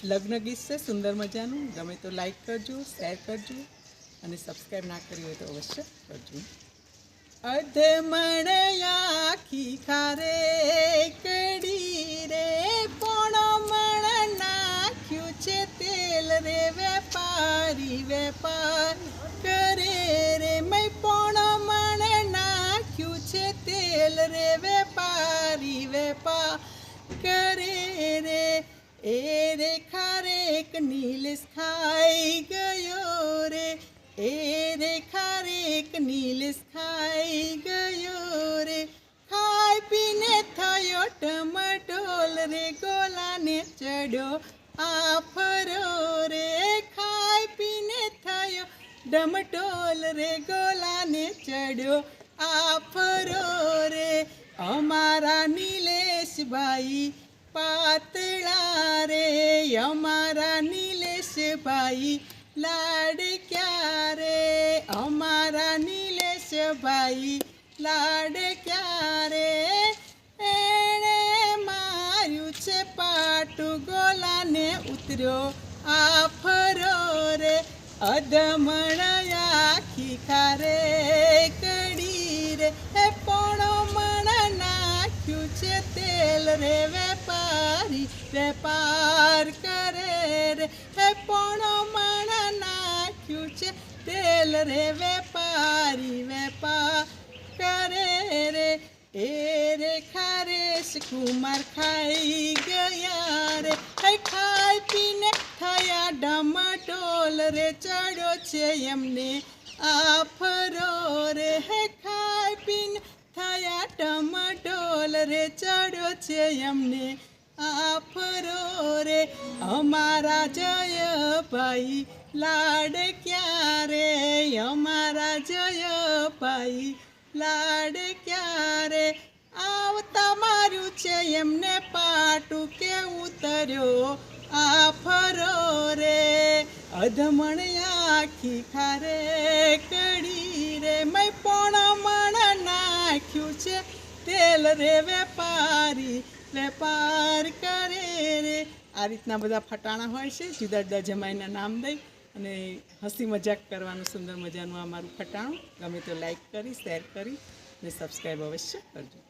લગ્ન ગીત છે સુંદર મજાનું. ગમે તો લાઈક કરજો, શેર કરજો અને સબસ્ક્રાઈબ ના કરી હોય તો અવશ્ય કરજો. અધમણ આખી ખારે કડી રે પોણો મણ નાખ્યું છે તેલ રે વેપારી વેપાર કરે રે મય પોણો મણ નાખ્યું છે તેલ રે વેપારી વેપાર કરે રે એ રે ખારેક નીલેશ ખાઈ ગયો રે એ રે ખારેક નીલેશ ખાઈ ગયો રે ખાઈ પીને થયો ટમટોલ રે ગોલાને ચડ્યો આફરો રે ખાઈ પીને થયો ડમટોલ રે ગોલાને ચડ્યો આફરો રે અમારા નીલેશભાઈ પાતળા રે અમારા નીલેશભાઈ લાડક્યા રે અમારા નીલેશભાઈ લાડક્યા રે એણે માર્યું છે પાટું ગોલાને ઉતર્યો આફરો રે અધમણ આખી ખારે કડી રે એ પોણો મણ નાખ્યું છે તેલ રે વેપારી વેપાર કરે રે એ પોણો મણ નાખ્યું છે તેલ રે વેપારી વેપાર કરે રે એ રે ખારેશ કુમાર ખાઈ ગયા રે ખાઈ પીને થયા ડમટોલ રે ચડ્યો છે એમને આફરો રે ખાઈ પીને થયા ટમટોલ રે ચડ્યો છે એમને આફરો રે અમારા જયભાઈ લાડક્યા રે અમારા જયભાઈ લાડક્યા રે આવતા માર્યું છે એમને પાટું કે ઉતર્યો આફરો રે અધમણ આખી ખારે કડી રે મય પોણો મણ નાખ્યું છે તેલ રે વેપારી વેપાર કરે રે. આ રીતના બધા ફટાણા હોય છે, જુદા જુદા જમાઈના નામ દઈ અને હસી મજાક કરવાનું સુંદર મજાનું આ મારું ફટાણું. ગમે તો લાઈક કરી, શેર કરી અને સબસ્ક્રાઈબ અવશ્ય કરજો.